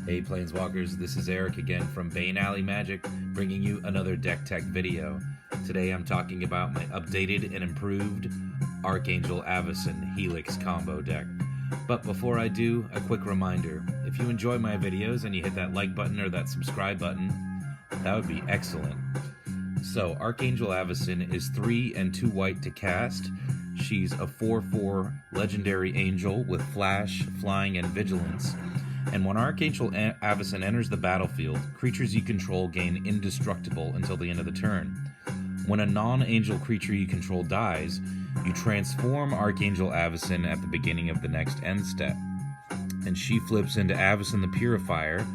Hey Planeswalkers, this is Eric again from Bane Alley Magic, bringing you another deck tech video. Today I'm talking about my updated and improved Archangel Avacyn Helix combo deck. But before I do, a quick reminder. If you enjoy my videos and you hit that like button or that subscribe button, that would be excellent. So, Archangel Avacyn is 3 and 2 white to cast. She's a 4/4 legendary angel with flash, flying, and vigilance. And when Archangel Avacyn enters the battlefield, creatures you control gain indestructible until the end of the turn. When a non-angel creature you control dies, you transform Archangel Avacyn at the beginning of the next end step. And she flips into Avacyn the Purifier,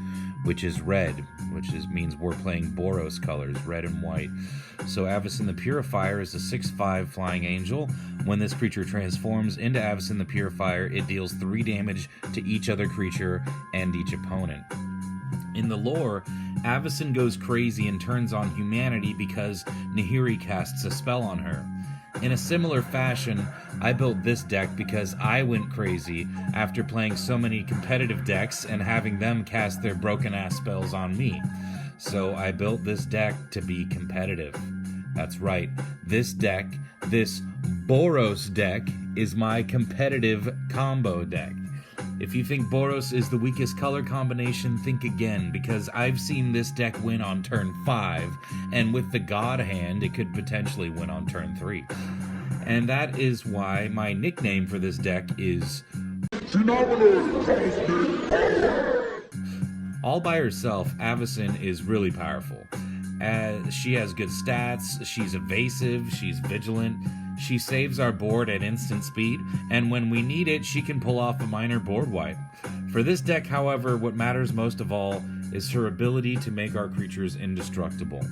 which is red, which means we're playing Boros colors, red and white. So Avacyn the Purifier is a 6/5 flying angel. When this creature transforms into Avacyn the Purifier, it deals 3 damage to each other creature and each opponent. In the lore, Avacyn goes crazy and turns on humanity because Nahiri casts a spell on her. In a similar fashion, I built this deck because I went crazy after playing so many competitive decks and having them cast their broken-ass spells on me. So I built this deck to be competitive. That's right, this deck, this Boros deck, is my competitive combo deck. If you think Boros is the weakest color combination, think again, because I've seen this deck win on turn 5, and with the God Hand, it could potentially win on turn 3. And that is why my nickname for this deck is all by herself. Avacyn is really powerful. She has good stats, she's evasive, she's vigilant, she saves our board at instant speed, and when we need it, she can pull off a minor board wipe. For this deck, however, what matters most of all is her ability to make our creatures indestructible.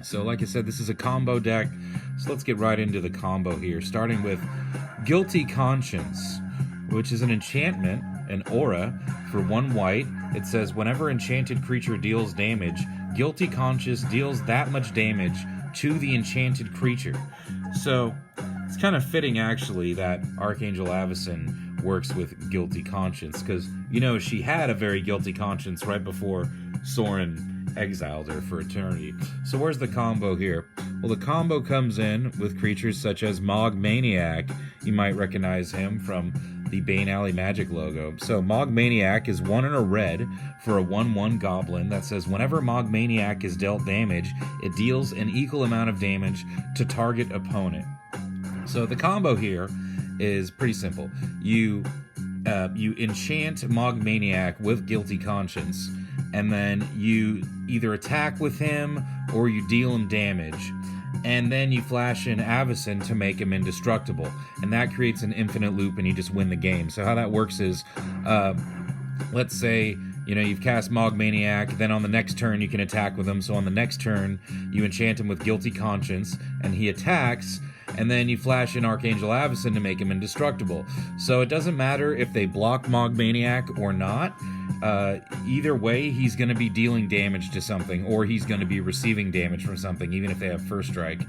So like I said, this is a combo deck, so let's get right into the combo here, starting with Guilty Conscience, which is an enchantment, an aura, for 1 white. It says, whenever enchanted creature deals damage, Guilty Conscience deals that much damage to the enchanted creature. So, it's kind of fitting, actually, that Archangel Avacyn works with Guilty Conscience, because, you know, she had a very guilty conscience right before Sorin exiled her for eternity. So where's the combo here? Well, the combo comes in with creatures such as Mog Maniac. You might recognize him from the Bane Alley Magic logo. So Mog Maniac is 1 and a red for a 1/1 goblin that says whenever Mog Maniac is dealt damage, it deals an equal amount of damage to target opponent. So the combo here is pretty simple. You enchant Mog Maniac with Guilty Conscience, and then you either attack with him or you deal him damage. And then you flash in Avacyn to make him indestructible. And that creates an infinite loop and you just win the game. So how that works is, let's say, you know, you've cast Mog Maniac, then on the next turn you can attack with him. So on the next turn, you enchant him with Guilty Conscience, and he attacks, and then you flash in Archangel Avacyn to make him indestructible. So it doesn't matter if they block Mog Maniac or not. Either way, he's going to be dealing damage to something, or he's going to be receiving damage from something, even if they have first strike.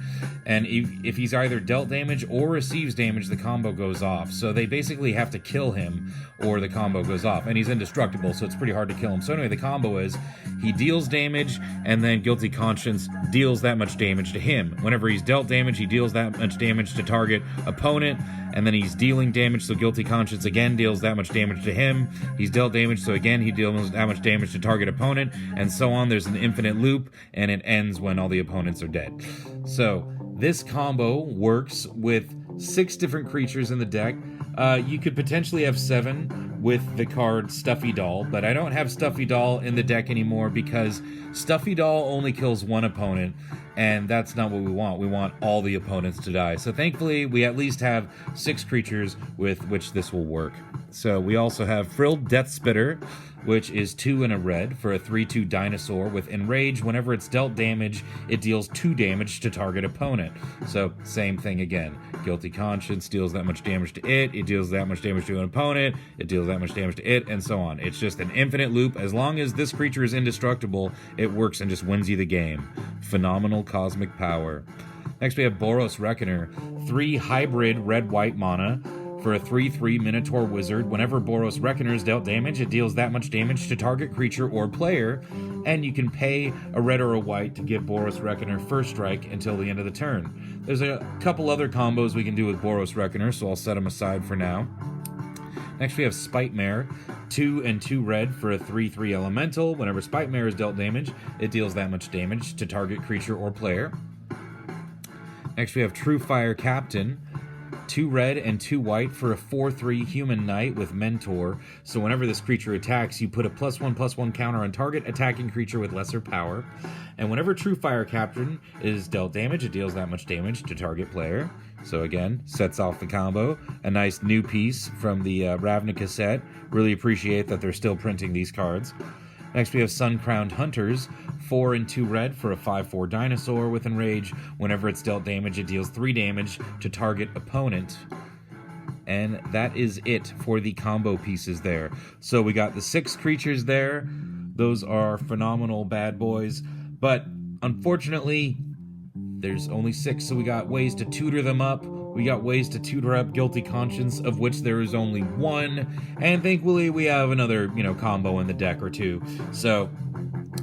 And if he's either dealt damage or receives damage, the combo goes off. So they basically have to kill him, or the combo goes off. And he's indestructible, so it's pretty hard to kill him. So anyway, the combo is, he deals damage, and then Guilty Conscience deals that much damage to him. Whenever he's dealt damage, he deals that much damage to target opponent, and then he's dealing damage, so Guilty Conscience again deals that much damage to him. He's dealt damage, so again he deals that much damage to target opponent, and so on. There's an infinite loop, and it ends when all the opponents are dead. So this combo works with 6 different creatures in the deck. You could potentially have 7 with the card Stuffy Doll, but I don't have Stuffy Doll in the deck anymore because Stuffy Doll only kills 1 opponent, and that's not what we want. We want all the opponents to die. So thankfully, we at least have 6 creatures with which this will work. So we also have Frilled Death Spitter, which is 2 and a red for a 3/2 dinosaur with Enrage. Whenever it's dealt damage, it deals 2 damage to target opponent. So same thing again. Guilty Conscience deals that much damage to it, it deals that much damage to an opponent, it deals that much damage to it, and so on. It's just an infinite loop. As long as this creature is indestructible, it works and just wins you the game. Phenomenal cosmic power. Next we have Boros Reckoner, 3 hybrid red-white mana for a 3/3 Minotaur Wizard. Whenever Boros Reckoner is dealt damage, it deals that much damage to target creature or player, and you can pay a red or a white to give Boros Reckoner first strike until the end of the turn. There's a couple other combos we can do with Boros Reckoner, so I'll set them aside for now. Next we have Spite Mare, 2 and 2 red for a 3/3 elemental. Whenever Spite Mare is dealt damage, it deals that much damage to target creature or player. Next we have True Fire Captain, 2 red and 2 white for a 4/3 human knight with Mentor. So whenever this creature attacks, you put a +1/+1 counter on target attacking creature with lesser power. And whenever True Fire Captain is dealt damage, it deals that much damage to target player. So again, sets off the combo. A nice new piece from the Ravnica set. Really appreciate that they're still printing these cards. Next we have Sun-Crowned Hunters, 4 and 2 red for a 5/4 dinosaur with Enrage. Whenever it's dealt damage, it deals 3 damage to target opponent. And that is it for the combo pieces there. So we got the 6 creatures there. Those are phenomenal bad boys. But unfortunately, there's only 6, so we got ways to tutor them up. We got ways to tutor up Guilty Conscience, of which there is only 1. And thankfully, we have another, combo in the deck or 2. So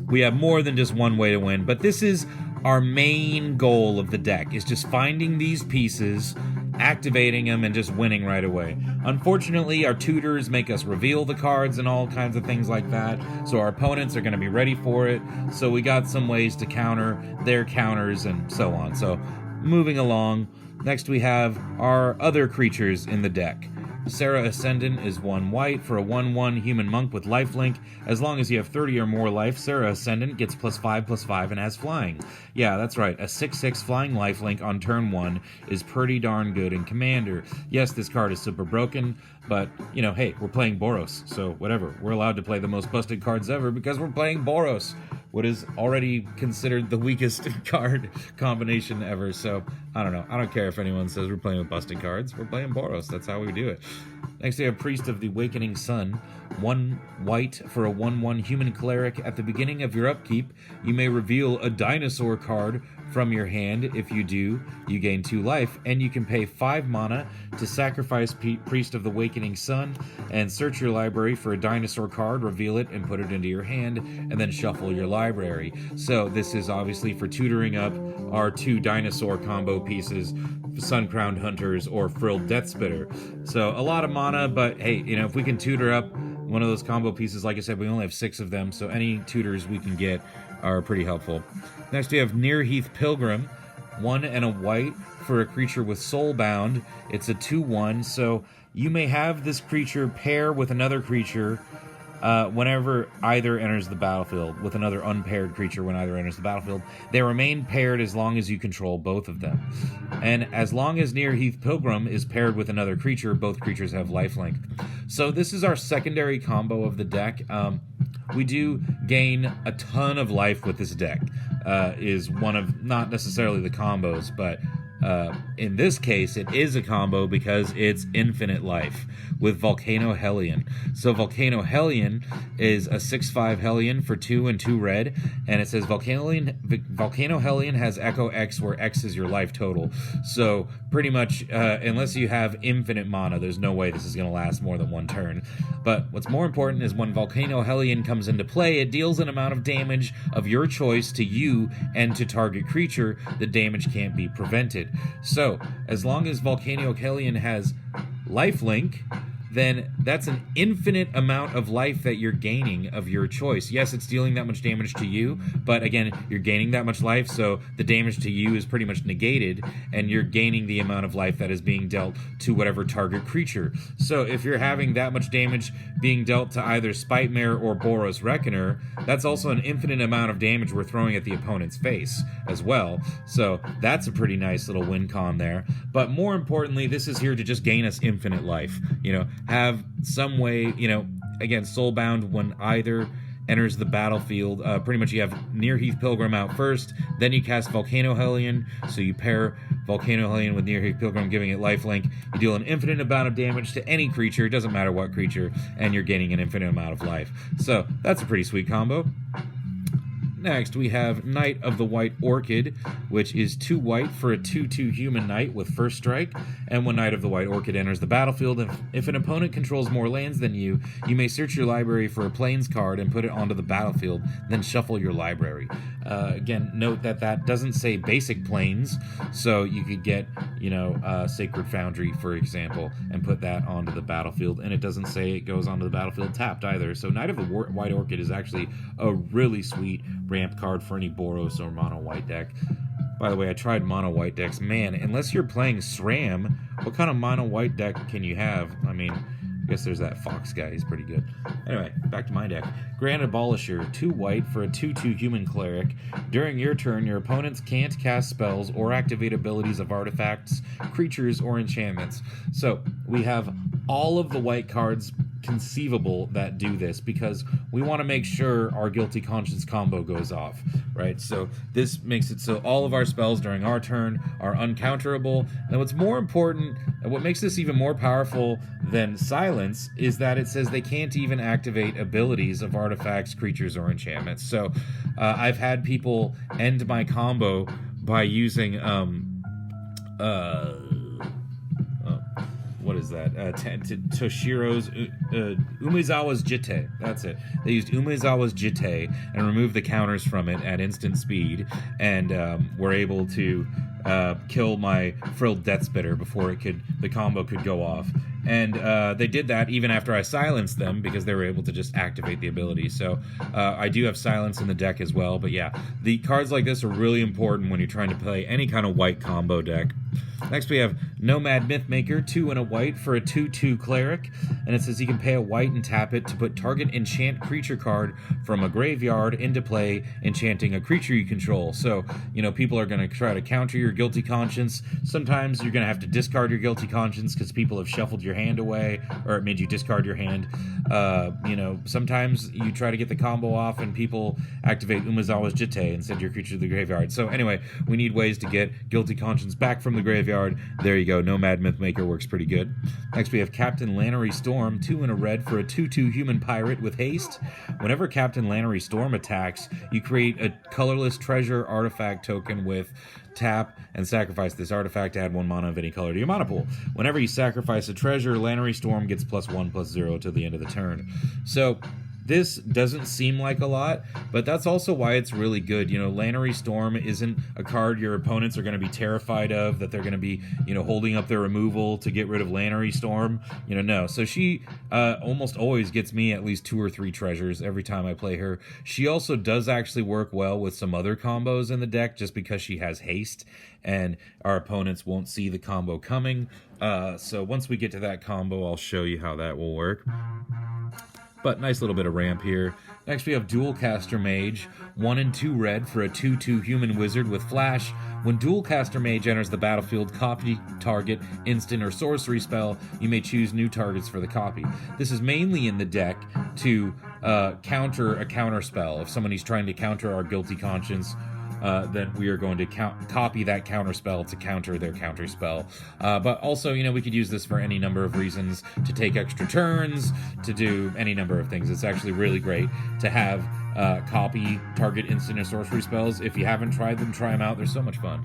we have more than just one way to win. But this is our main goal of the deck, is just finding these pieces, activating them, and just winning right away. Unfortunately, our tutors make us reveal the cards and all kinds of things like that, so our opponents are going to be ready for it. So we got some ways to counter their counters and so on. So moving along, next we have our other creatures in the deck. Serra Ascendant is 1 white for a 1/1 human monk with lifelink. As long as you have 30 or more life, Serra Ascendant gets +5/+5 and has flying. Yeah, that's right. A 6/6 flying lifelink on turn 1 is pretty darn good in Commander. Yes, this card is super broken, but, hey, we're playing Boros, so whatever. We're allowed to play the most busted cards ever because we're playing Boros, what is already considered the weakest card combination ever. So, I don't know. I don't care if anyone says we're playing with busted cards. We're playing Boros. That's how we do it. Next, we have Priest of the Awakening Sun. 1 white for a 1/1 human cleric. At the beginning of your upkeep, you may reveal a dinosaur card from your hand. If you do, you gain 2 life, and you can pay 5 mana to sacrifice Priest of the Awakening Sun and search your library for a dinosaur card, reveal it, and put it into your hand, and then shuffle your library. So this is obviously for tutoring up our 2 dinosaur combo pieces, Sun-Crowned Hunters or Frilled Deathspitter. So a lot of mana, but hey, if we can tutor up one of those combo pieces, like I said, we only have 6 of them, so any tutors we can get are pretty helpful. Next we have Nearheath Pilgrim, 1 and a white for a creature with Soulbound. It's a 2/1, so you may have this creature pair with another creature whenever either enters the battlefield, with another unpaired creature when either enters the battlefield. They remain paired as long as you control both of them. And as long as Nearheath Pilgrim is paired with another creature, both creatures have lifelink. So this is our secondary combo of the deck. We do gain a ton of life with this deck. Is one of, not necessarily the combos, but in this case, it is a combo because it's infinite life with Volcano Hellion. So Volcano Hellion is a 6/5 Hellion for 2 and 2 red, and it says Volcano Hellion has Echo X, where X is your life total. So pretty much, unless you have infinite mana, there's no way this is going to last more than 1 turn. But what's more important is when Volcano Hellion comes into play, it deals an amount of damage of your choice to you and to target creature. The damage can't be prevented. So, as long as Volcano Hellion has lifelink, then that's an infinite amount of life that you're gaining of your choice. Yes, it's dealing that much damage to you, but again, you're gaining that much life, so the damage to you is pretty much negated, and you're gaining the amount of life that is being dealt to whatever target creature. So if you're having that much damage being dealt to either Spite Mare or Boros Reckoner, that's also an infinite amount of damage we're throwing at the opponent's face as well. So that's a pretty nice little win con there. But more importantly, this is here to just gain us infinite life. Have some way, again, Soulbound when either enters the battlefield. Pretty much you have Nearheath Pilgrim out first, then you cast Volcano Hellion, so you pair Volcano Hellion with Nearheath Pilgrim, giving it lifelink. You deal an infinite amount of damage to any creature, it doesn't matter what creature, and you're gaining an infinite amount of life. So that's a pretty sweet combo. Next, we have Knight of the White Orchid, which is 2 white for a 2/2 human knight with first strike. And when Knight of the White Orchid enters the battlefield, if an opponent controls more lands than you may search your library for a plains card and put it onto the battlefield, then shuffle your library. Again, note that that doesn't say basic plains, so you could get, Sacred Foundry, for example, and put that onto the battlefield, and it doesn't say it goes onto the battlefield tapped either. So Knight of the White Orchid is actually a really sweet ramp card for any Boros or mono white deck. By the way, I tried mono white decks. Man, unless you're playing SRAM, what kind of mono white deck can you have? I mean, I guess there's that Fox guy. He's pretty good. Anyway, back to my deck. Grand Abolisher, 2 white for a 2/2 human cleric. During your turn, your opponents can't cast spells or activate abilities of artifacts, creatures, or enchantments. So we have all of the white cards conceivable that do this because we want to make sure our Guilty Conscience combo goes off, right? So this makes it so all of our spells during our turn are uncounterable. And what's more important, and what makes this even more powerful than silence, is that it says they can't even activate abilities of artifacts, creatures, or enchantments. So I've had people end my combo by using what is that? Toshiro's Umezawa's Jite. That's it. They used Umezawa's Jite and removed the counters from it at instant speed, and were able to kill my Frilled Deathspitter before the combo could go off. And they did that even after I silenced them because they were able to just activate the ability. So I do have silence in the deck as well. But yeah, the cards like this are really important when you're trying to play any kind of white combo deck. Next we have Nomad Mythmaker, 2 and a white for a 2/2 cleric, and it says you can pay a white and tap it to put target enchant creature card from a graveyard into play, enchanting a creature you control. So, people are going to try to counter your Guilty Conscience. Sometimes you're going to have to discard your Guilty Conscience because people have shuffled your hand away, or it made you discard your hand. Sometimes you try to get the combo off and people activate Umezawa's Jite and send your creature to the graveyard. So anyway, we need ways to get Guilty Conscience back from the graveyard. There you go. Nomad Mythmaker works pretty good. Next we have Captain Lannery Storm, 2 and a red for a 2/2 human pirate with haste. Whenever Captain Lannery Storm attacks, you create a colorless treasure artifact token with tap and sacrifice this artifact to add 1 mana of any color to your mana pool. Whenever you sacrifice a treasure, Lannery Storm gets +1/+0 to the end of the turn. So this doesn't seem like a lot, but that's also why it's really good. Lannery Storm isn't a card your opponents are going to be terrified of, that they're going to be, holding up their removal to get rid of Lannery Storm. No. So she almost always gets me at least 2 or 3 treasures every time I play her. She also does actually work well with some other combos in the deck just because she has haste and our opponents won't see the combo coming. So once we get to that combo, I'll show you how that will work. But nice little bit of ramp here. Next we have Dualcaster Mage, 1 and 2 red for a 2/2 human wizard with flash. When Dualcaster Mage enters the battlefield, copy target, instant, or sorcery spell. You may choose new targets for the copy. This is mainly in the deck to counter a counter spell. If somebody's trying to counter our Guilty Conscience, then we are going to copy that counter spell to counter their counter spell. But also, we could use this for any number of reasons, to take extra turns, to do any number of things. It's actually really great to have copy target instant or sorcery spells. If you haven't tried them, try them out. They're so much fun.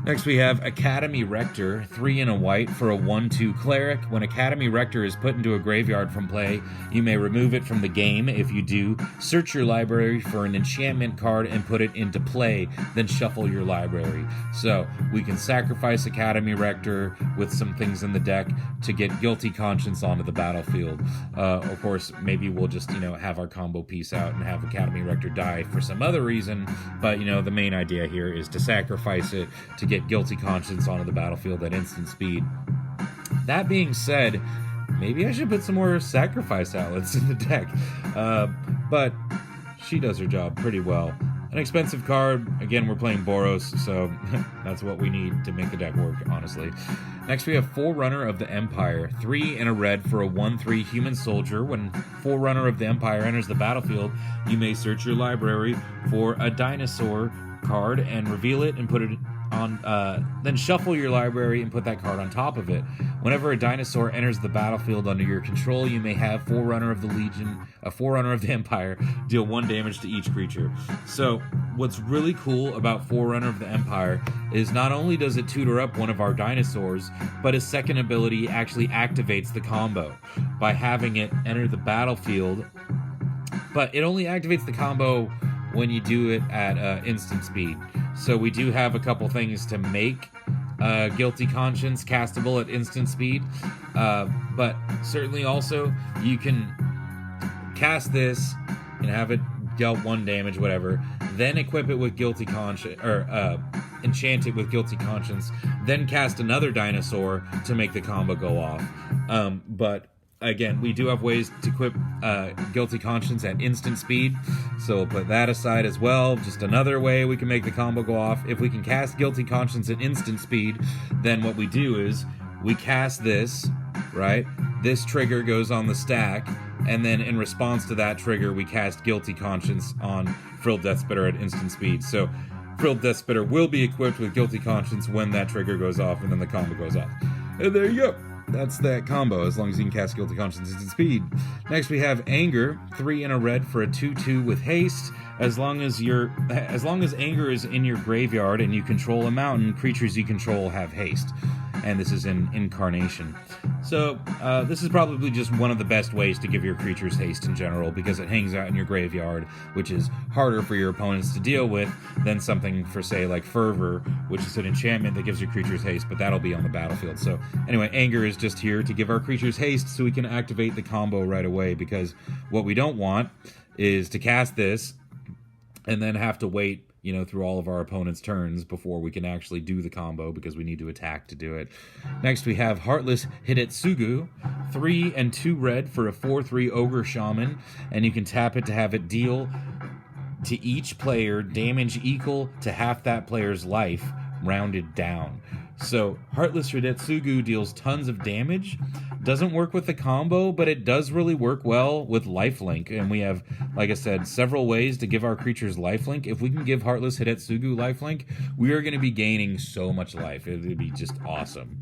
Next we have Academy Rector, 3 and a white for a 1/2 cleric. When Academy Rector is put into a graveyard from play, you may remove it from the game. If you do, search your library for an enchantment card and put it into play, then shuffle your library. So we can sacrifice Academy Rector with some things in the deck to get Guilty Conscience onto the battlefield. Of course, maybe we'll just, have our combo piece out and have Academy Rector die for some other reason, but, the main idea here is to sacrifice it to get Guilty Conscience onto the battlefield at instant speed. That being said, maybe I should put some more sacrifice outlets in the deck. But she does her job pretty well. An expensive card. Again, we're playing Boros, so that's what we need to make the deck work, honestly. Next, we have Forerunner of the Empire. 3 and a red for a 1/3 human soldier. When Forerunner of the Empire enters the battlefield, you may search your library for a dinosaur card and reveal it and put it then shuffle your library and put that card on top of it. Whenever a dinosaur enters the battlefield under your control, you may have Forerunner of the Legion, a Forerunner of the Empire, deal 1 damage to each creature. So what's really cool about Forerunner of the Empire is not only does it tutor up one of our dinosaurs, but his second ability actually activates the combo by having it enter the battlefield. But it only activates the combo when you do it at instant speed. So we do have a couple things to make Guilty Conscience castable at instant speed, but certainly also you can cast this and have it dealt 1 damage, whatever, then equip it with Guilty Conscience, or enchant it with Guilty Conscience, then cast another dinosaur to make the combo go off. But again, we do have ways to equip Guilty Conscience at instant speed, so we'll put that aside as well. Just another way we can make the combo go off. If we can cast Guilty Conscience at instant speed, then what we do is we cast this, right? This trigger goes on the stack, and then in response to that trigger, we cast Guilty Conscience on Frilled Death Spitter at instant speed. So Frilled Death Spitter will be equipped with Guilty Conscience when that trigger goes off, and then the combo goes off. And there you go. That's that combo, as long as you can cast Guilty Conscience at speed. Next we have Anger, 3 and a red for a 2/2 with haste. As long as Anger is in your graveyard and you control a mountain, creatures you control have haste. And this is in Incarnation. So this is probably just one of the best ways to give your creatures haste in general, because it hangs out in your graveyard, which is harder for your opponents to deal with than something for, say, like Fervor, which is an enchantment that gives your creatures haste, but that'll be on the battlefield. So anyway, Anger is just here to give our creatures haste so we can activate the combo right away, because what we don't want is to cast this and then have to wait, through all of our opponent's turns before we can actually do the combo, because we need to attack to do it. Next we have Heartless Hidetsugu, 3 and 2 red for a 4/3 Ogre Shaman, and you can tap it to have it deal to each player damage equal to half that player's life, rounded down. So Heartless Hidetsugu deals tons of damage. Doesn't work with the combo, but it does really work well with lifelink. And we have, like I said, several ways to give our creatures lifelink. If we can give Heartless Hidetsugu lifelink, we are going to be gaining so much life. It would be just awesome.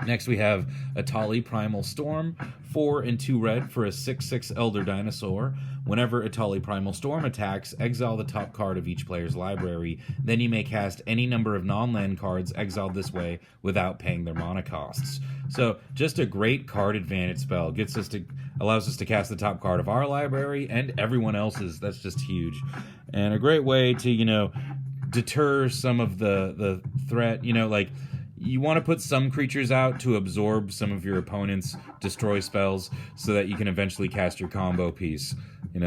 Next we have Atali Primal Storm, 4 and 2 red for a 6/6 Elder Dinosaur. Whenever Atali Primal Storm attacks, exile the top card of each player's library. Then you may cast any number of non-land cards exiled this way without paying their mana costs. So just a great card advantage spell. Allows us to cast the top card of our library and everyone else's. That's just huge. And a great way to, deter some of the threat, you want to put some creatures out to absorb some of your opponent's destroy spells so that you can eventually cast your combo piece.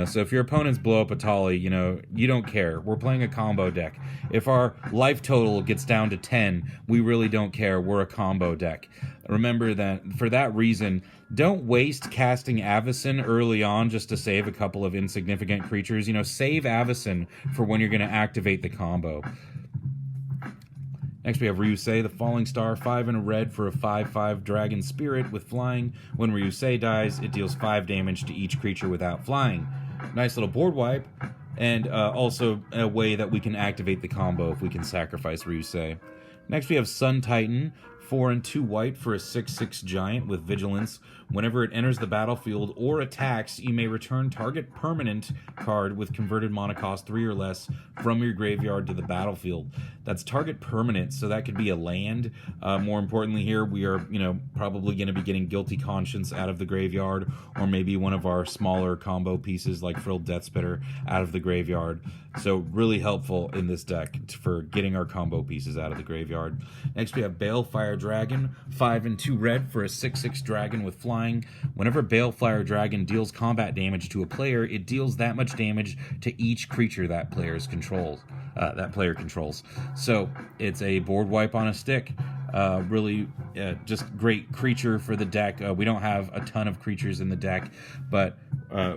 So if your opponents blow up Atali, you don't care. We're playing a combo deck. If our life total gets down to 10, we really don't care. We're a combo deck. Remember that for that reason, don't waste casting Avacyn early on just to save a couple of insignificant creatures. Save Avacyn for when you're going to activate the combo. Next we have Ryusei, the Falling Star, 5 and a red for a 5/5 Dragon Spirit with flying. When Ryusei dies, it deals 5 damage to each creature without flying. Nice little board wipe, and also a way that we can activate the combo if we can sacrifice Ryusei. Next we have Sun Titan, 4 and 2 white for a 6/6 giant with vigilance. Whenever it enters the battlefield or attacks, you may return target permanent card with converted mana cost 3 or less from your graveyard to the battlefield. That's target permanent, so that could be a land. More importantly here, we are, probably going to be getting Guilty Conscience out of the graveyard, or maybe one of our smaller combo pieces like Frilled Death Spitter out of the graveyard. So really helpful in this deck for getting our combo pieces out of the graveyard. Next we have Balefire Dragon, 5 and 2 red for a 6/6 dragon with flying. Whenever Balefire Dragon deals combat damage to a player, it deals that much damage to each creature that player controls. So it's a board wipe on a stick. Really just great creature for the deck. We don't have a ton of creatures in the deck, but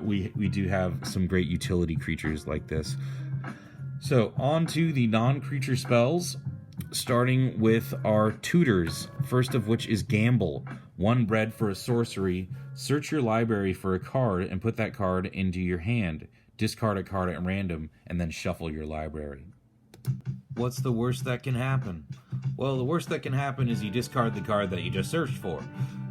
we do have some great utility creatures like this. So on to the non-creature spells, starting with our Tutors, first of which is Gamble. 1 red for a sorcery. Search your library for a card and put that card into your hand. Discard a card at random and then shuffle your library. What's the worst that can happen? Well, the worst that can happen is you discard the card that you just searched for.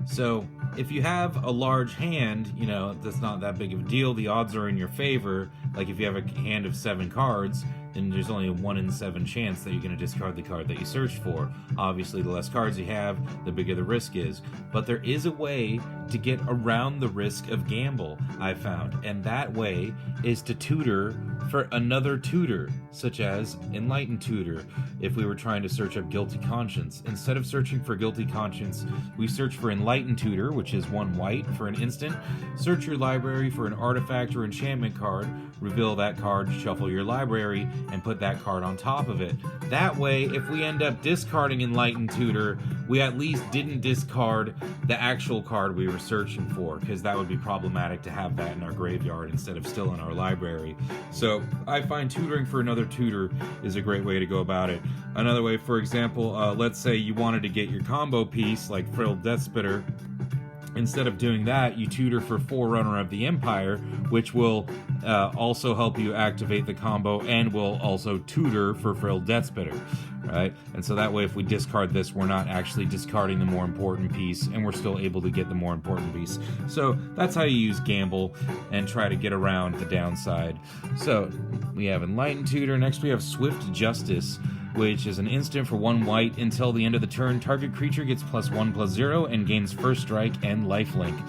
So, if you have a large hand, you know, that's not that big of a deal, the odds are in your favor. Like if you have a hand of 7 cards, then there's only a 1 in 7 chance that you're going to discard the card that you searched for. Obviously, the less cards you have, the bigger the risk is. But there is a way to get around the risk of gamble, I found. And that way is to tutor for another tutor, such as Enlightened Tutor. If we were trying to search up Guilty Conscience, instead of searching for Guilty Conscience, we search for Enlightened Tutor, which is 1 white for an instant. Search your library for an artifact or enchantment card, reveal that card, shuffle your library, and put that card on top of it. That way, if we end up discarding Enlightened Tutor, we at least didn't discard the actual card we were searching for, because that would be problematic to have that in our graveyard instead of still in our library. So I find tutoring for another tutor is a great way to go about it. Another way, for example, let's say you wanted to get your combo piece like Frilled Deathspitter. Instead of doing that, you tutor for Forerunner of the Empire, which will also help you activate the combo and will also tutor for Frilled Deathspitter, right? And so that way, if we discard this, we're not actually discarding the more important piece, and we're still able to get the more important piece. So that's how you use Gamble and try to get around the downside. So we have Enlightened Tutor. Next, we have Swift Justice, which is an instant for 1 white. Until the end of the turn, target creature gets +1/+0 and gains first strike and lifelink.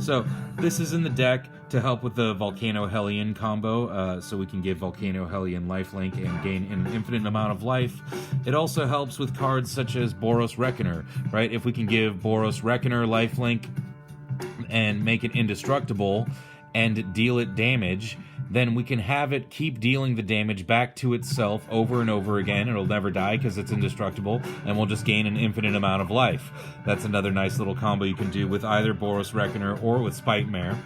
So this is in the deck to help with the Volcano Hellion combo, so we can give Volcano Hellion lifelink and gain an infinite amount of life. It also helps with cards such as Boros Reckoner, right? If we can give Boros Reckoner lifelink and make it indestructible and deal it damage, then we can have it keep dealing the damage back to itself over and over again. It'll never die because it's indestructible, and we'll just gain an infinite amount of life. That's another nice little combo you can do with either Boros Reckoner or with Spite Mare.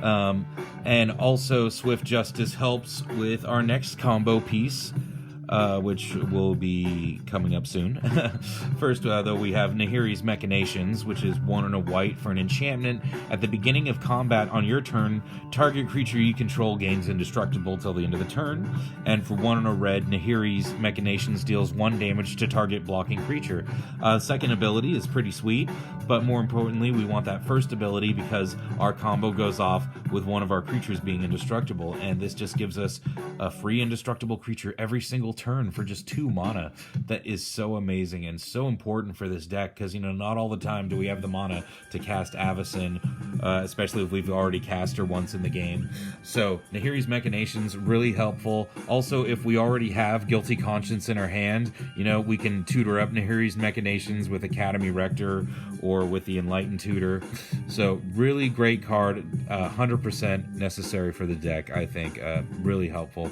And also Swift Justice helps with our next combo piece, which will be coming up soon. First, though, we have Nahiri's Machinations, which is 1 and a white for an enchantment. At the beginning of combat on your turn, target creature you control gains indestructible till the end of the turn. And for 1 and a red, Nahiri's Machinations deals 1 damage to target blocking creature. Second ability is pretty sweet, but more importantly, we want that first ability because our combo goes off with one of our creatures being indestructible, and this just gives us a free indestructible creature every single turn for just 2 mana. That is so amazing and so important for this deck, because, you know, not all the time do we have the mana to cast Avacyn, especially if we've already cast her once in the game. So Nahiri's Machinations, really helpful. Also, if we already have Guilty Conscience in our hand, you know, we can tutor up Nahiri's Machinations with Academy Rector or with the Enlightened Tutor. So really great card, 100% necessary for the deck, I think. Really helpful.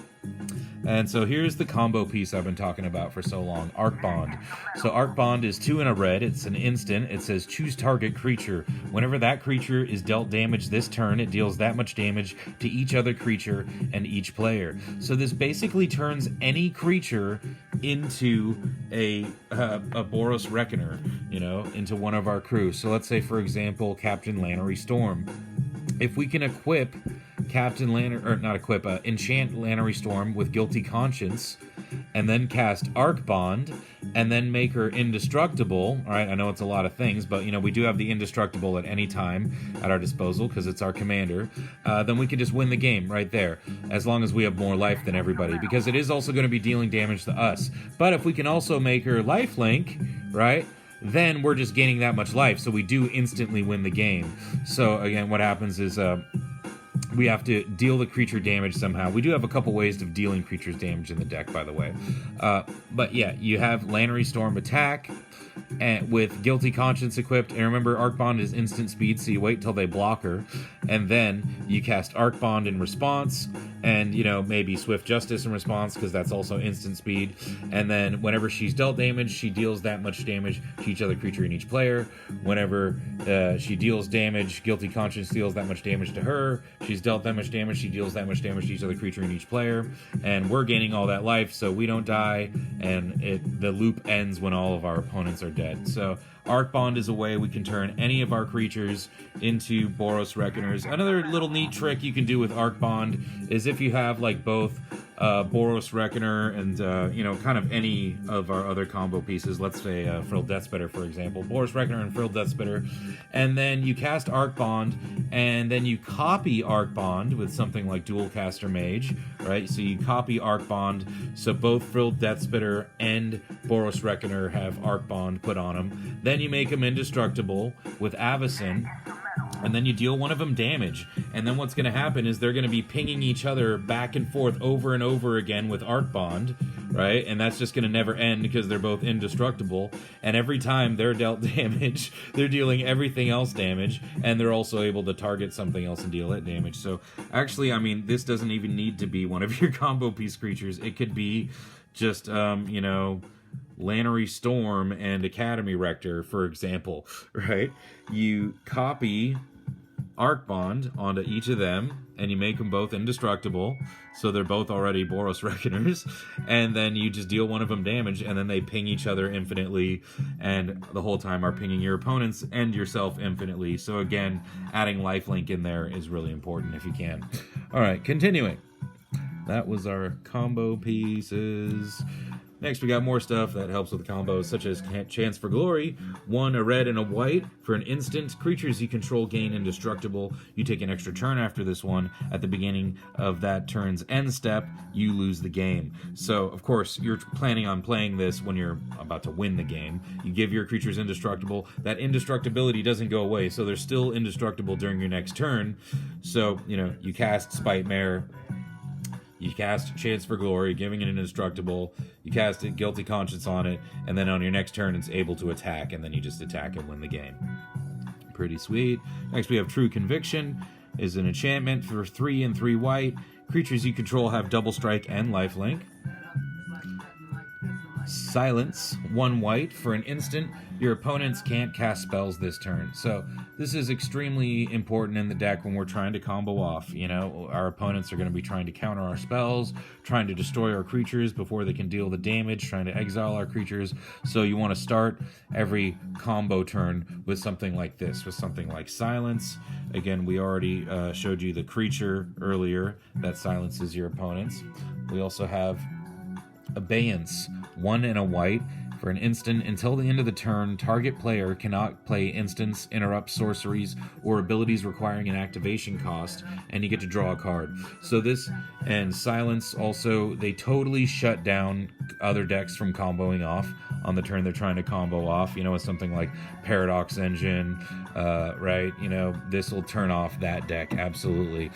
And so here's the combo piece I've been talking about for so long, Arc Bond. So Arc Bond is 2 and a red, it's an instant, it says choose target creature. Whenever that creature is dealt damage this turn, it deals that much damage to each other creature and each player. So this basically turns any creature into a Boros Reckoner, you know, into one of our crews. So let's say, for example, Captain Lannery Storm. If we can equip enchant Lannery Storm with Guilty Conscience, and then cast Arc Bond, and then make her indestructible. All right, I know it's a lot of things, but, you know, we do have the indestructible at any time at our disposal because it's our commander. Then we can just win the game right there, as long as we have more life than everybody, because it is also going to be dealing damage to us. But if we can also make her lifelink, right, then we're just gaining that much life, so we do instantly win the game. So again, what happens is we have to deal the creature damage somehow. We do have a couple ways of dealing creatures damage in the deck, by the way. But yeah, you have Lannery Storm attack and with Guilty Conscience equipped. And remember, Arc Bond is instant speed, so you wait till they block her. And then you cast Arc Bond in response, and, you know, maybe Swift Justice in response, because that's also instant speed. And then whenever she's dealt damage, she deals that much damage to each other creature and each player. Whenever she deals damage, Guilty Conscience deals that much damage to her. She's dealt that much damage, she deals that much damage to each other creature and each player. And we're gaining all that life, so we don't die, and the loop ends when all of our opponents are dead. So Arc Bond is a way we can turn any of our creatures into Boros Reckoners. Another little neat trick you can do with Arc Bond is if you have like both Boros Reckoner and kind of any of our other combo pieces, let's say Frilled Death Spitter, for example, Boros Reckoner and Frilled Death Spitter, and then you cast Arc Bond, and then you copy Arc Bond with something like Dual Caster Mage, right? So you copy Arc Bond, so both Frilled Death Spitter and Boros Reckoner have Arc Bond put on them. Then you make them indestructible with Avacyn, and then you deal one of them damage. And then what's going to happen is they're going to be pinging each other back and forth over and over again with Arc Bond, right? And that's just going to never end because they're both indestructible. And every time they're dealt damage, they're dealing everything else damage, and they're also able to target something else and deal it damage. So actually, I mean, this doesn't even need to be one of your combo piece creatures. It could be just, Lannery Storm and Academy Rector, for example, right? You copy Arc Bond onto each of them, and you make them both indestructible, so they're both already Boros Reckoners, and then you just deal one of them damage, and then they ping each other infinitely, and the whole time are pinging your opponents and yourself infinitely. So again, adding lifelink in there is really important if you can. Alright, continuing. That was our combo pieces. Next, we got more stuff that helps with the combos, such as Chance for Glory. 1, a red and a white. For an instant, creatures you control gain indestructible. You take an extra turn after this one. At the beginning of that turn's end step, you lose the game. So, of course, you're planning on playing this when you're about to win the game. You give your creatures indestructible. That indestructibility doesn't go away, so they're still indestructible during your next turn. So, you cast Spite Mare. You cast Chance for Glory, giving it an indestructible. You cast it, Guilty Conscience on it, and then on your next turn it's able to attack, and then you just attack and win the game. Pretty sweet. Next we have True Conviction. Is an enchantment for 3 and 3 white. Creatures you control have double strike and lifelink. Silence, 1 white. For an instant, your opponents can't cast spells this turn. So this is extremely important in the deck when we're trying to combo off. Our opponents are going to be trying to counter our spells, trying to destroy our creatures before they can deal the damage, trying to exile our creatures. So you want to start every combo turn with something like this, with something like Silence. Again, we already showed you the creature earlier that silences your opponents. We also have Abeyance, 1 and a white. For an instant, until the end of the turn, target player cannot play instants, interrupts, sorceries, or abilities requiring an activation cost, and you get to draw a card. So this and Silence also, they totally shut down other decks from comboing off on the turn they're trying to combo off. With something like Paradox Engine, right? This will turn off that deck, absolutely.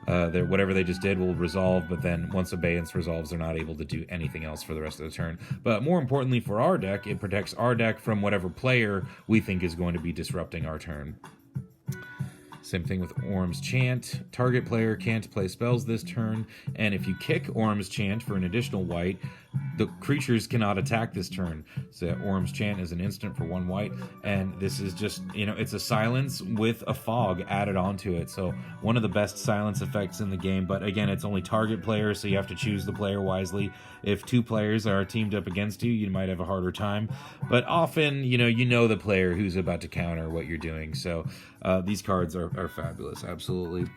Whatever they just did will resolve, but then once Abeyance resolves, they're not able to do anything else for the rest of the turn. But more importantly for our deck, it protects our deck from whatever player we think is going to be disrupting our turn. Same thing with Orm's Chant. Target player can't play spells this turn, and if you kick Orm's Chant for an additional white, the creatures cannot attack this turn. So Orm's Chant is an instant for 1 white, and this is just, it's a silence with a fog added onto it. So one of the best silence effects in the game, but again, it's only target player, so you have to choose the player wisely. If 2 players are teamed up against you, you might have a harder time, but often, you know the player who's about to counter what you're doing. So these cards are fabulous, absolutely.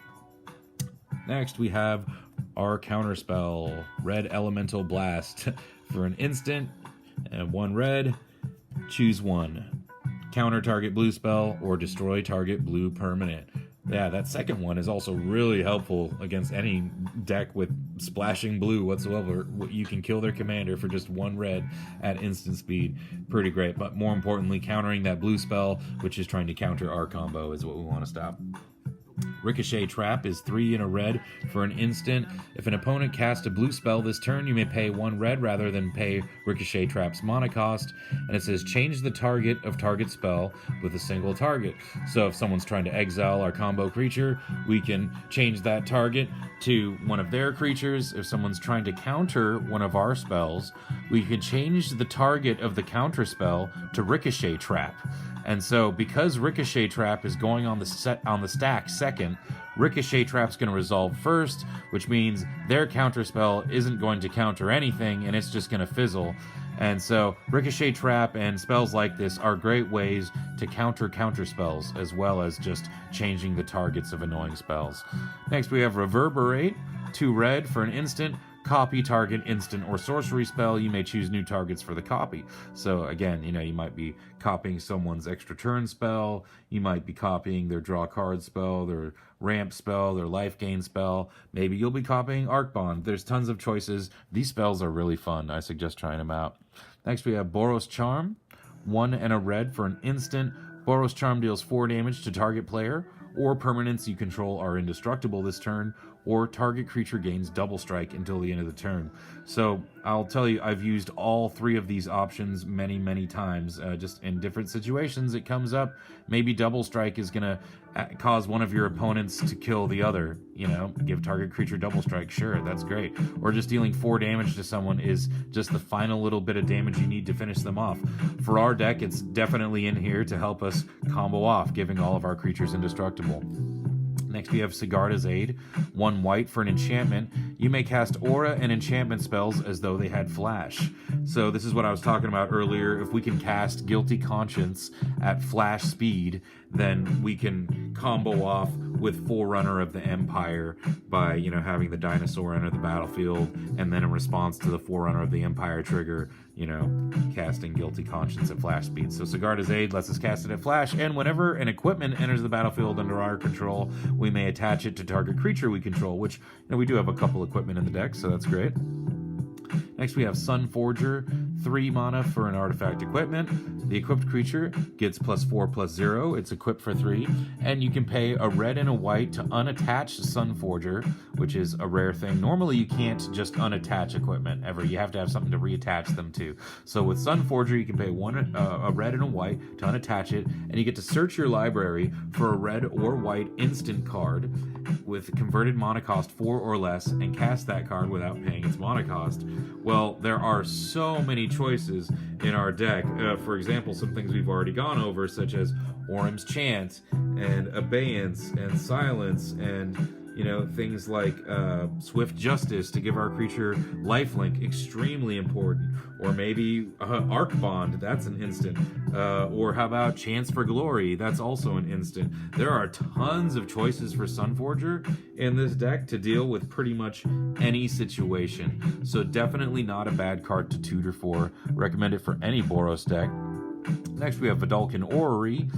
Next, we have our counterspell, Red Elemental Blast. For an instant, and 1 red, choose 1. Counter target blue spell, or destroy target blue permanent. Yeah, that second one is also really helpful against any deck with splashing blue whatsoever. You can kill their commander for just 1 red at instant speed. Pretty great, but more importantly, countering that blue spell, which is trying to counter our combo, is what we want to stop. Ricochet Trap is 3 and a red. For an instant, if an opponent casts a blue spell this turn, you may pay 1 red rather than pay Ricochet Trap's mana cost. And it says change the target of target spell with a single target. So if someone's trying to exile our combo creature, we can change that target to one of their creatures. If someone's trying to counter one of our spells, we can change the target of the counter spell to Ricochet Trap. And so, because Ricochet Trap is going on the stack second, Ricochet Trap's going to resolve first, which means their counterspell isn't going to counter anything, and it's just going to fizzle. And so Ricochet Trap and spells like this are great ways to counter spells, as well as just changing the targets of annoying spells. Next we have Reverberate, 2 red for an instant. Copy target instant or sorcery spell. You may choose new targets for the copy. So again, you might be copying someone's extra turn spell. You might be copying their draw card spell, their ramp spell, their life gain spell. Maybe you'll be copying Arc Bond. There's tons of choices. These spells are really fun. I suggest trying them out. Next we have Boros Charm, 1 and a red for an instant. Boros Charm deals 4 damage to target player, or permanents you control are indestructible this turn, or target creature gains double strike until the end of the turn. So I'll tell you, I've used all 3 of these options many times. Just in different situations it comes up. Maybe double strike is going to cause one of your opponents to kill the other. Give target creature double strike. Sure, that's great. Or just dealing 4 damage to someone is just the final little bit of damage you need to finish them off. For our deck, it's definitely in here to help us combo off, giving all of our creatures indestructible. Next we have Sigarda's Aid, 1 white for an enchantment. You may cast aura and enchantment spells as though they had flash. So this is what I was talking about earlier. If we can cast Guilty Conscience at flash speed, then we can combo off with Forerunner of the Empire by, having the dinosaur enter the battlefield, and then in response to the Forerunner of the Empire trigger, casting Guilty Conscience at flash speed. So Sigarda's Aid lets us cast it at flash, and whenever an equipment enters the battlefield under our control, we may attach it to target creature we control, which, we do have a couple equipment in the deck, so that's great. Next we have Sun Forger, 3 mana for an artifact equipment. The equipped creature gets +4/+0. It's equipped for 3, and you can pay a red and a white to unattach Sun Forger, which is a rare thing. Normally you can't just unattach equipment ever. You have to have something to reattach them to. So with Sun Forger, you can pay a red and a white to unattach it, and you get to search your library for a red or white instant card with converted mana cost 4 or less, and cast that card without paying its mana cost. Well, there are so many choices in our deck. For example, some things we've already gone over, such as Orym's Chant, and Abeyance, and Silence, and things like Swift Justice to give our creature lifelink, extremely important. Or maybe Arc Bond, that's an instant. Or how about Chance for Glory, that's also an instant. There are tons of choices for Sunforger in this deck to deal with pretty much any situation. So definitely not a bad card to tutor for. Recommend it for any Boros deck. Next we have Vidalcan Orrery,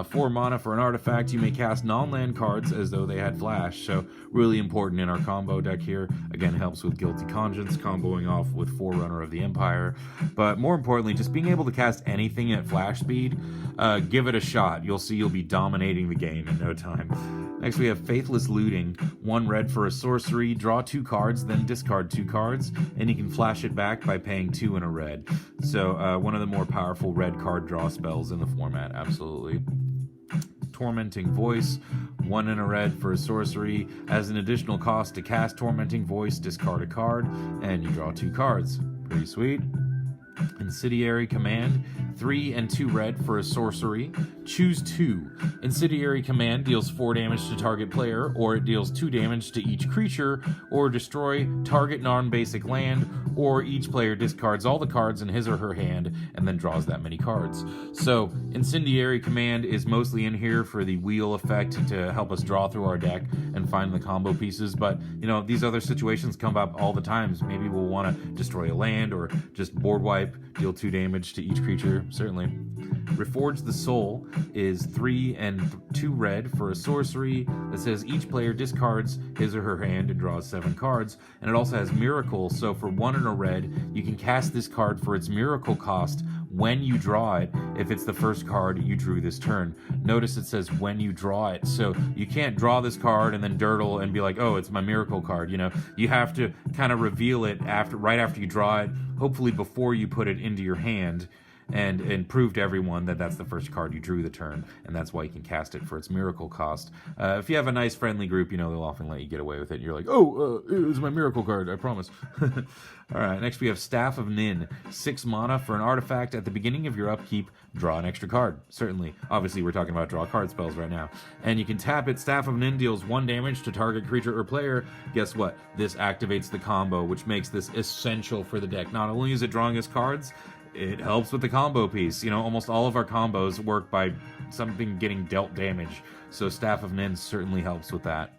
4 mana for an artifact. You may cast non-land cards as though they had flash, so really important in our combo deck here. Again, helps with Guilty Conscience, comboing off with Forerunner of the Empire. But more importantly, just being able to cast anything at flash speed, give it a shot. You'll see you'll be dominating the game in no time. Next we have Faithless Looting, 1 red for a sorcery. Draw 2 cards, then discard 2 cards, and you can flash it back by paying 2 and a red. So one of the more powerful red card draw spells in the format, absolutely. Tormenting Voice, 1 and a red for a sorcery. As an additional cost to cast Tormenting Voice, discard a card, and you draw 2 cards. Pretty sweet. Incendiary Command, 3 and 2 red for a sorcery. Choose 2. Incendiary Command deals 4 damage to target player, or it deals 2 damage to each creature, or destroy target non-basic land, or each player discards all the cards in his or her hand and then draws that many cards. So Incendiary Command is mostly in here for the wheel effect to help us draw through our deck and find the combo pieces, but these other situations come up all the times. Maybe we'll want to destroy a land or just board wipe, deal 2 damage to each creature, certainly. Reforge the Soul is 3 and 2 red for a sorcery that says each player discards his or her hand and draws 7 cards, and it also has Miracle, so for 1 and a red, you can cast this card for its Miracle cost when you draw it, if it's the first card you drew this turn. Notice it says when you draw it, so you can't draw this card and then dirtle and be like, oh, it's my Miracle card. You have to kind of reveal it right after you draw it, hopefully before you put it into your hand. and prove to everyone that that's the first card you drew the turn, and that's why you can cast it for its miracle cost. If you have a nice friendly group, you know, they'll often let you get away with it. And you're like, oh, it was my miracle card, I promise. All right, next we have Staff of Nin. 6 mana for an artifact. At the beginning of your upkeep, draw an extra card. Certainly. Obviously, we're talking about draw card spells right now. And you can tap it. Staff of Nin deals 1 damage to target creature or player. Guess what? This activates the combo, which makes this essential for the deck. Not only is it drawing us cards, it helps with the combo piece. You know, almost all of our combos work by something getting dealt damage. So Staff of Nin certainly helps with that.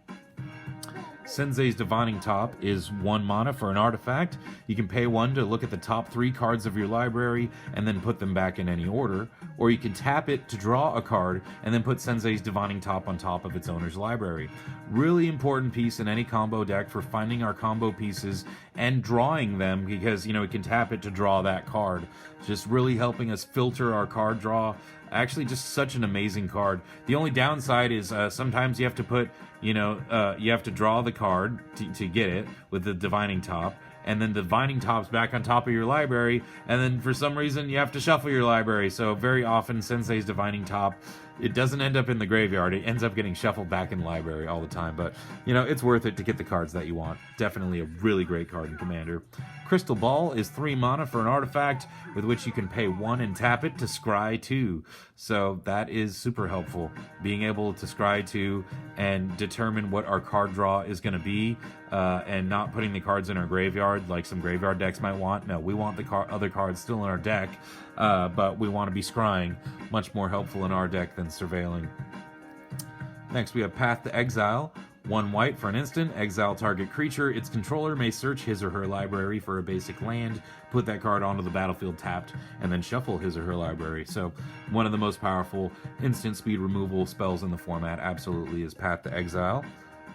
Sensei's Divining Top is 1 mana for an artifact. You can pay 1 to look at the top 3 cards of your library and then put them back in any order, or you can tap it to draw a card and then put Sensei's Divining Top on top of its owner's library. Really important piece in any combo deck for finding our combo pieces and drawing them, because, you know, we can tap it to draw that card. Just really helping us filter our card draw. Actually, just such an amazing card. The only downside is sometimes you have to put, you know, you have to draw the card to get it with the Divining Top, and then the Divining Top's back on top of your library, and then for some reason you have to shuffle your library. So very often Sensei's Divining Top, it doesn't end up in the graveyard. It ends up getting shuffled back in the library all the time. But, you know, it's worth it to get the cards that you want. Definitely a really great card in Commander. Crystal Ball is 3 mana for an artifact with which you can pay 1 and tap it to scry 2. So that is super helpful. Being able to scry 2 and determine what our card draw is going to be, and not putting the cards in our graveyard like some graveyard decks might want. No, we want the other cards still in our deck, but we want to be scrying. Much more helpful in our deck than surveilling. Next we have Path to Exile. 1 white for an instant, exile target creature. Its controller may search his or her library for a basic land, put that card onto the battlefield tapped, and then shuffle his or her library. So one of the most powerful instant speed removal spells in the format absolutely is Path to Exile.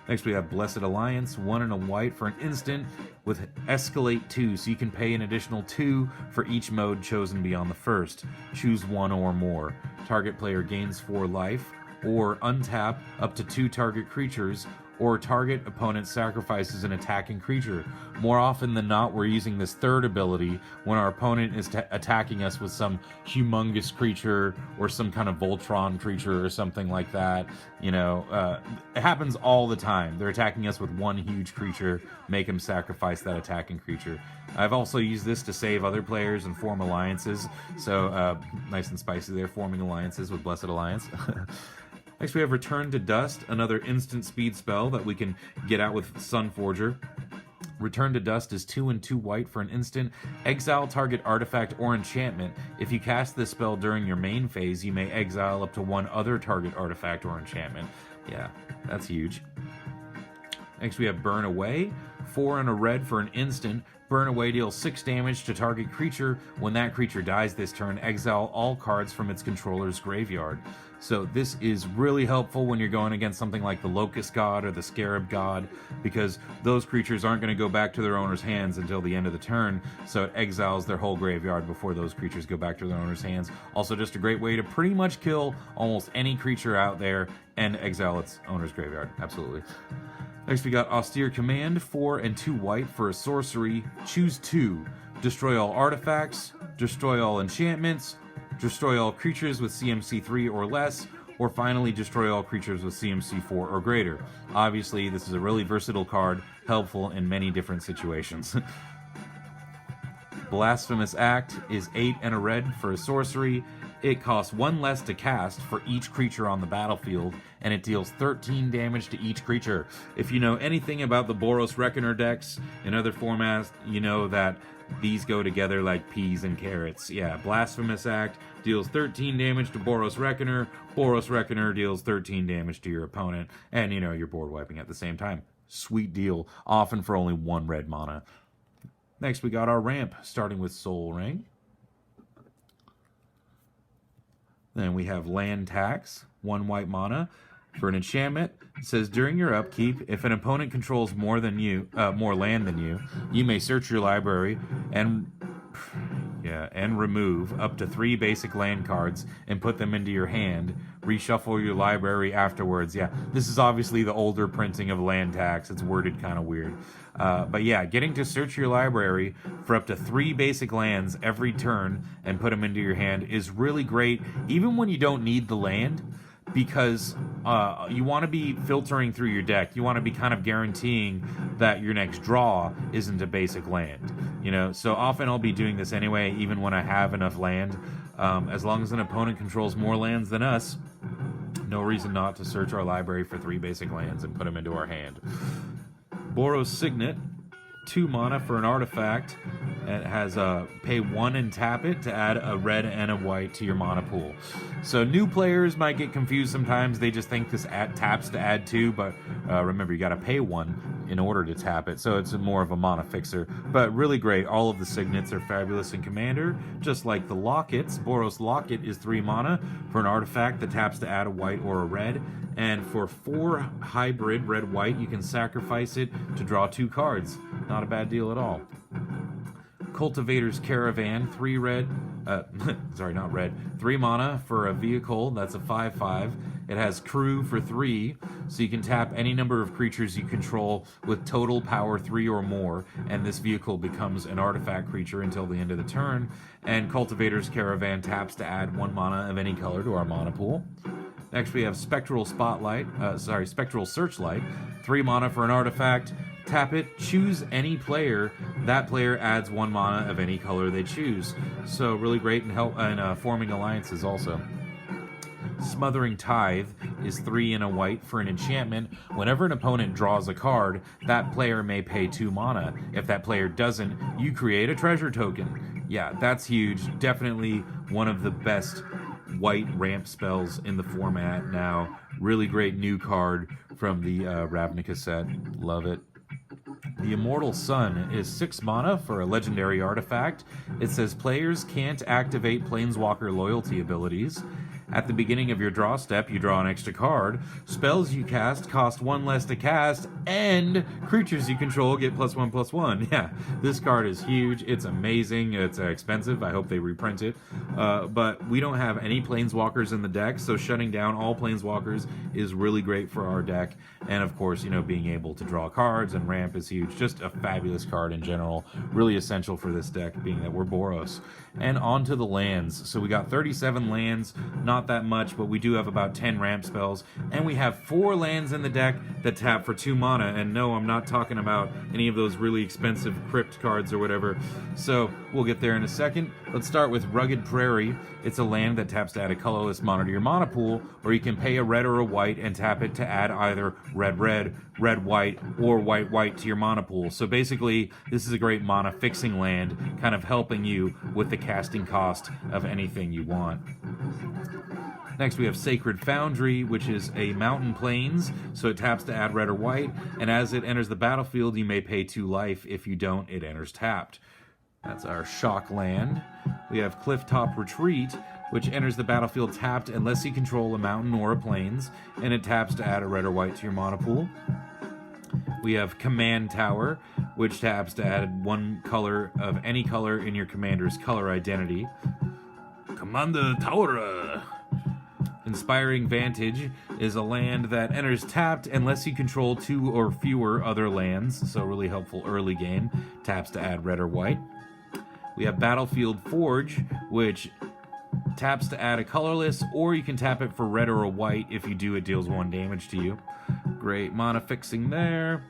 Next we have Blessed Alliance, 1 and a white for an instant with Escalate 2, so you can pay an additional 2 for each mode chosen beyond the first. Choose 1 or more. Target player gains 4 life, or untap up to 2 target creatures, or target opponent sacrifices an attacking creature. More often than not, we're using this third ability when our opponent is attacking us with some humongous creature or some kind of Voltron creature or something like that. You know, it happens all the time. They're attacking us with one huge creature, make them sacrifice that attacking creature. I've also used this to save other players and form alliances. So nice and spicy there, forming alliances with Blessed Alliance. Next we have Return to Dust, another instant speed spell that we can get out with Sunforger. Return to Dust is 2 and 2 white for an instant. Exile target artifact or enchantment. If you cast this spell during your main phase, you may exile up to 1 other target artifact or enchantment. Yeah, that's huge. Next we have Burn Away, 4 and a red for an instant. Burn Away deals 6 damage to target creature. When that creature dies this turn, exile all cards from its controller's graveyard. So this is really helpful when you're going against something like the Locust God or the Scarab God, because those creatures aren't going to go back to their owner's hands until the end of the turn, so it exiles their whole graveyard before those creatures go back to their owner's hands. Also just a great way to pretty much kill almost any creature out there and exile its owner's graveyard. Absolutely. Next we got Austere Command, 4 and 2 white for a sorcery. Choose 2. Destroy all artifacts, destroy all enchantments, destroy all creatures with CMC 3 or less, or finally destroy all creatures with CMC 4 or greater. Obviously, this is a really versatile card, helpful in many different situations. Blasphemous Act is 8 and a red for a sorcery. It costs 1 less to cast for each creature on the battlefield, and it deals 13 damage to each creature. If you know anything about the Boros Reckoner decks in other formats, you know that these go together like peas and carrots. Yeah, Blasphemous Act deals 13 damage to Boros Reckoner. Boros Reckoner deals 13 damage to your opponent, and, you know, you're board wiping at the same time. Sweet deal, often for only 1 red mana. Next, we got our ramp, starting with Soul Ring. Then we have Land Tax, 1 white mana for an enchantment. It says during your upkeep, if an opponent controls more land than you, you may search your library and Yeah, and remove up to 3 basic land cards and put them into your hand. Reshuffle your library afterwards. Yeah, this is obviously the older printing of land tax. It's worded kind of weird. But yeah, getting to search your library for up to 3 basic lands every turn and put them into your hand is really great, even when you don't need the land, because you want to be filtering through your deck. You want to be kind of guaranteeing that your next draw isn't a basic land. You know, so often I'll be doing this anyway, even when I have enough land. As long as an opponent controls more lands than us, no reason not to search our library for 3 basic lands and put them into our hand. Boros Signet, 2 mana for an artifact. It has pay 1 and tap it to add a red and a white to your mana pool. So new players might get confused sometimes. They just think this taps to add 2, but remember, you got to pay 1 in order to tap it. So it's more of a mana fixer, but really great. All of the signets are fabulous in Commander, just like the lockets. Boros Locket is 3 mana for an artifact that taps to add a white or a red. And for 4 hybrid red-white, you can sacrifice it to draw 2 cards. Not a bad deal at all. Cultivator's Caravan, 3 red, sorry, not red, 3 mana for a vehicle. That's a 5/5. It has crew for 3, so you can tap any number of creatures you control with total power 3 or more, and this vehicle becomes an artifact creature until the end of the turn. And Cultivator's Caravan taps to add 1 mana of any color to our mana pool. Next we have Spectral Searchlight, 3 mana for an artifact. Tap it, choose any player. That player adds 1 mana of any color they choose. So really great in forming alliances also. Smothering Tithe is 3 and a white for an enchantment. Whenever an opponent draws a card, that player may pay 2 mana. If that player doesn't, you create a treasure token. Yeah, that's huge. Definitely one of the best white ramp spells in the format now. Really great new card from the Ravnica set. Love it. The Immortal Sun is 6 mana for a legendary artifact. It says players can't activate Planeswalker loyalty abilities. At the beginning of your draw step, you draw an extra card. Spells you cast cost 1 less to cast, and creatures you control get +1/+1. Yeah, this card is huge. It's amazing. It's expensive. I hope they reprint it. But we don't have any Planeswalkers in the deck, so shutting down all Planeswalkers is really great for our deck. And of course, you know, being able to draw cards and ramp is huge. Just a fabulous card in general. Really essential for this deck, being that we're Boros. And on to the lands. So we got 37 lands. Not that much, but we do have about 10 ramp spells, and we have 4 lands in the deck that tap for 2 mana. And no, I'm not talking about any of those really expensive crypt cards or whatever, so we'll get there in a second. Let's start with Rugged Prairie. It's a land that taps to add a colorless mana to your mana pool, or you can pay a red or a white and tap it to add either red-red, red-white, or white-white to your mana pool. So basically, this is a great mana fixing land, kind of helping you with the casting cost of anything you want. Next we have Sacred Foundry, which is a mountain plains, so it taps to add red or white, and as it enters the battlefield, you may pay 2 life. If you don't, it enters tapped. That's our shock land. We have Clifftop Retreat, which enters the battlefield tapped unless you control a mountain or a plains, and it taps to add a red or white to your mana pool. We have Command Tower, which taps to add 1 color of any color in your commander's color identity. Commander Tower! Inspiring Vantage is a land that enters tapped unless you control 2 or fewer other lands, so really helpful early game. Taps to add red or white. We have Battlefield Forge, which taps to add a colorless, or you can tap it for red or a white. If you do, it deals 1 damage to you. Great mana fixing there.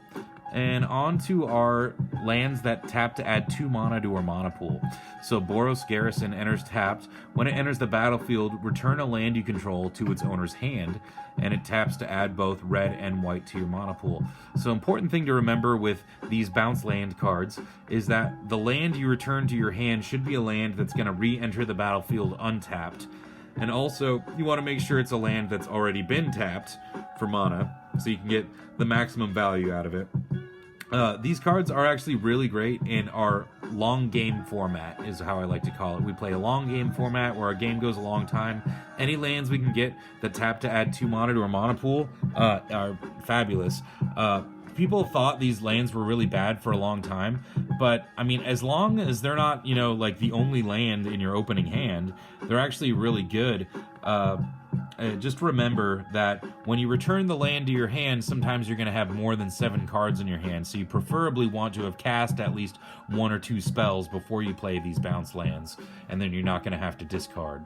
And on to our lands that tap to add 2 mana to our mana pool. So Boros Garrison enters tapped. When it enters the battlefield, return a land you control to its owner's hand, and it taps to add both red and white to your mana pool. So important thing to remember with these bounce land cards is that the land you return to your hand should be a land that's going to re-enter the battlefield untapped. And also, you want to make sure it's a land that's already been tapped for mana, so you can get the maximum value out of it. These cards are actually really great in our long game format, is how I like to call it. We play a long game format where our game goes a long time. Any lands we can get that tap to add 2 mana to our mana pool are fabulous. people thought these lands were really bad for a long time, but I mean, as long as they're not, you know, like the only land in your opening hand, they're actually really good. Just remember that when you return the land to your hand, sometimes you're going to have more than 7 cards in your hand, so you preferably want to have cast at least 1 or 2 spells before you play these bounce lands, and then you're not going to have to discard.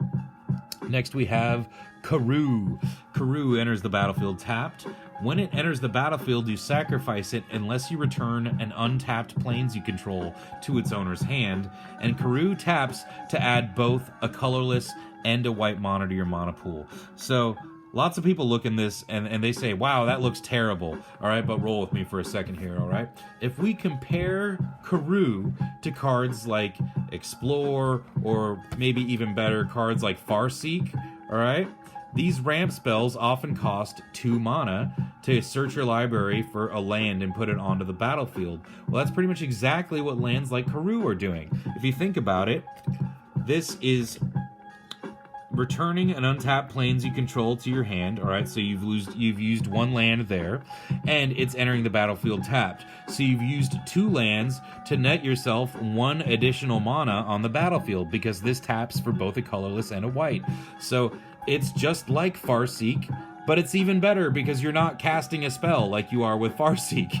Next we have Karoo. Karoo enters the battlefield tapped. When it enters the battlefield, you sacrifice it unless you return an untapped planes you control to its owner's hand, and Karoo taps to add both a colorless and a white mana to your mana pool. So lots of people look in this and they say, wow, that looks terrible. All right, but roll with me for a second here, all right? If we compare Karoo to cards like Explore, or maybe even better, cards like Farseek, all right? These ramp spells often cost 2 mana to search your library for a land and put it onto the battlefield. Well, that's pretty much exactly what lands like Karoo are doing. If you think about it, this is returning an untapped planes you control to your hand, all right? So you've used 1 land there, and it's entering the battlefield tapped. So you've used 2 lands to net yourself 1 additional mana on the battlefield, because this taps for both a colorless and a white. So it's just like Farseek, but it's even better because you're not casting a spell like you are with Farseek.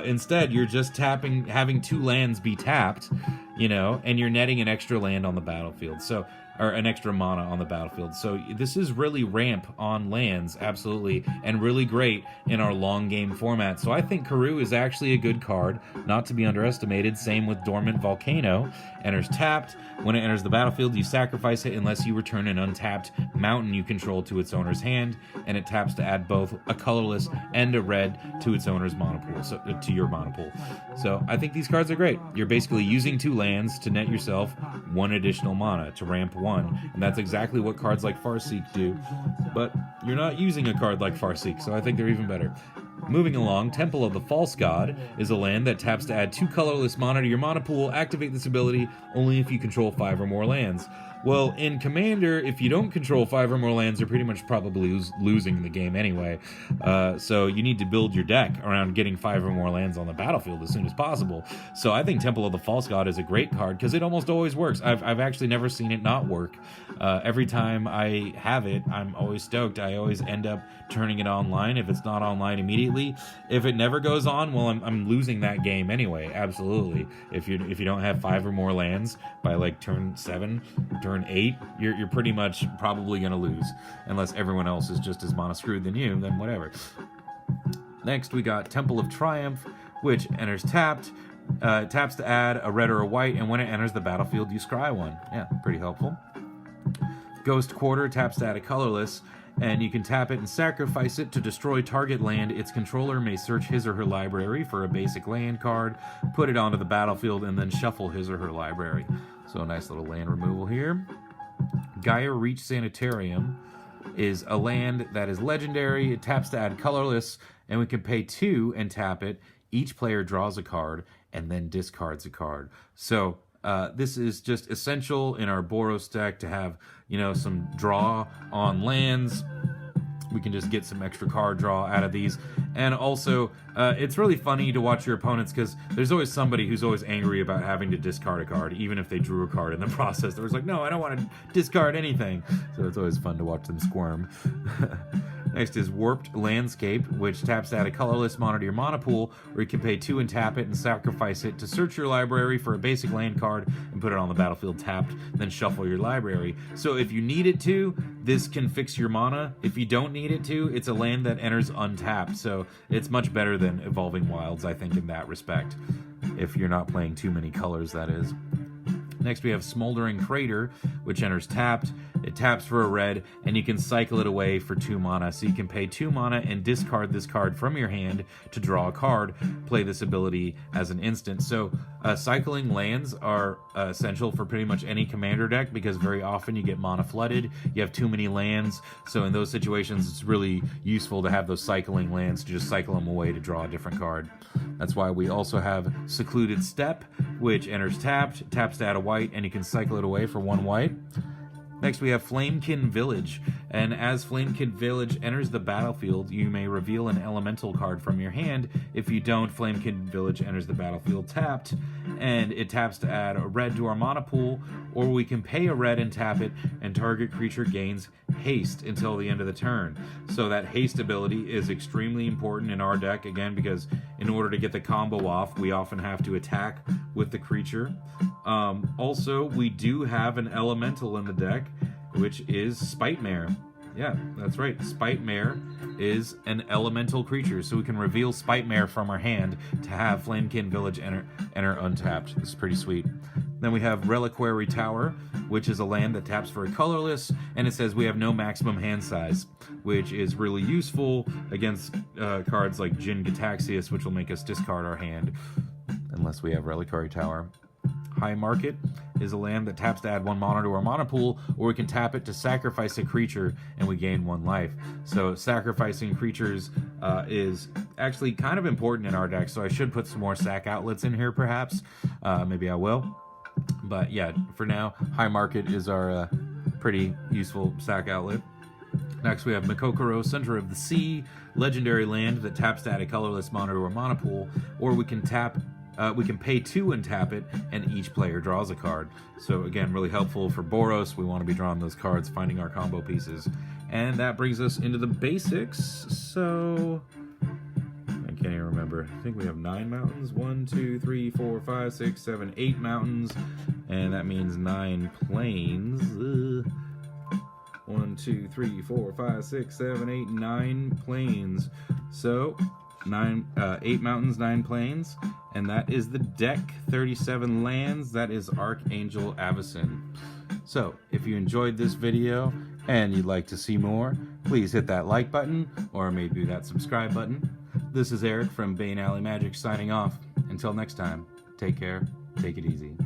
Instead, you're just having 2 lands be tapped, you know, and you're netting an extra land on the battlefield. So, or an extra mana on the battlefield. So this is really ramp on lands, absolutely, and really great in our long game format. So I think Karoo is actually a good card, not to be underestimated. Same with Dormant Volcano. Enters tapped. When it enters the battlefield, you sacrifice it unless you return an untapped mountain you control to its owner's hand, and it taps to add both a colorless and a red to its owner's mana pool, so to your mana pool. So I think these cards are great. You're basically using 2 lands to net yourself 1 additional mana to ramp 1, and that's exactly what cards like Farseek do, but you're not using a card like Farseek, so I think they're even better. Moving along, Temple of the False God is a land that taps to add 2 colorless mana to your mana pool. Activate this ability only if you control 5 or more lands. Well, in Commander, if you don't control 5 or more lands, you're pretty much probably losing the game anyway. So you need to build your deck around getting 5 or more lands on the battlefield as soon as possible. So I think Temple of the False God is a great card because it almost always works. I've actually never seen it not work. Every time I have it, I'm always stoked. I always end up turning it online if it's not online immediately. If it never goes on, well, I'm losing that game anyway. Absolutely. If you don't have 5 or more lands by like turn 7, turn 8, you're pretty much probably going to lose, unless everyone else is just as mana screwed than you, then whatever. Next, we got Temple of Triumph, which enters tapped. Taps to add a red or a white, and when it enters the battlefield, you scry 1. Yeah, pretty helpful. Ghost Quarter taps to add a colorless, and you can tap it and sacrifice it to destroy target land. Its controller may search his or her library for a basic land card, put it onto the battlefield, and then shuffle his or her library. So a nice little land removal here. Gaia Reach Sanitarium is a land that is legendary. It taps to add colorless, and we can pay 2 and tap it. Each player draws a card and then discards a card. So this is just essential in our Boros deck to have, you know, some draw on lands. We can just get some extra card draw out of these. And also, it's really funny to watch your opponents because there's always somebody who's always angry about having to discard a card, even if they drew a card in the process. They're always like, no, I don't want to discard anything. So it's always fun to watch them squirm. Next is Warped Landscape, which taps to add a colorless mana to your mana pool, or you can pay 2 and tap it and sacrifice it to search your library for a basic land card and put it on the battlefield tapped, then shuffle your library. So if you need it to, this can fix your mana. If you don't need it to, it's a land that enters untapped, so it's much better than Evolving Wilds, I think, in that respect. If you're not playing too many colors, that is. Next we have Smoldering Crater, which enters tapped. It taps for a red, and you can cycle it away for 2 mana. So you can pay 2 mana and discard this card from your hand to draw a card. Play this ability as an instant. So cycling lands are essential for pretty much any commander deck because very often you get mana flooded. You have too many lands. So in those situations, it's really useful to have those cycling lands to just cycle them away to draw a different card. That's why we also have Secluded Steppe, which enters tapped, taps to add a white, and you can cycle it away for 1 white. Next, we have Flamekin Village, and as Flamekin Village enters the battlefield, you may reveal an elemental card from your hand. If you don't, Flamekin Village enters the battlefield tapped, and it taps to add a red to our mana pool, or we can pay a red and tap it, and target creature gains haste until the end of the turn. So that haste ability is extremely important in our deck, again, because in order to get the combo off, we often have to attack with the creature. Also, we do have an elemental in the deck, which is Spite Mare. Yeah, that's right. Spite Mare is an elemental creature, so we can reveal Spite Mare from our hand to have Flamekin Village enter untapped. This is pretty sweet. Then we have Reliquary Tower, which is a land that taps for a colorless, and it says we have no maximum hand size, which is really useful against cards like Jin Gataxias, which will make us discard our hand unless we have Reliquary Tower. High Market is a land that taps to add 1 mana to our mana pool, or we can tap it to sacrifice a creature and we gain 1 life. So sacrificing creatures is actually kind of important in our deck, so I should put some more sack outlets in here perhaps. Maybe I will. But yeah, for now, High Market is our pretty useful sack outlet. Next, we have Mikokoro, Center of the Sea, legendary land that taps to add a colorless mana to our mana pool, or we can pay 2 and tap it, and each player draws a card. So again, really helpful for Boros. We want to be drawing those cards, finding our combo pieces. And that brings us into the basics. So I can't even remember. I think we have 9 mountains. 1, 2, 3, 4, 5, 6, 7, 8 mountains. And that means 9 plains. 1, 2, 3, 4, 5, 6, 7, 8, 9 plains. So 8 mountains, 9 plains, and that is the deck. 37 lands. That is Archangel Avacyn. So if you enjoyed this video and you'd like to see more, please hit that like button or maybe that subscribe button. This is Eric from Bane Alley Magic signing off. Until next time, take care, take it easy.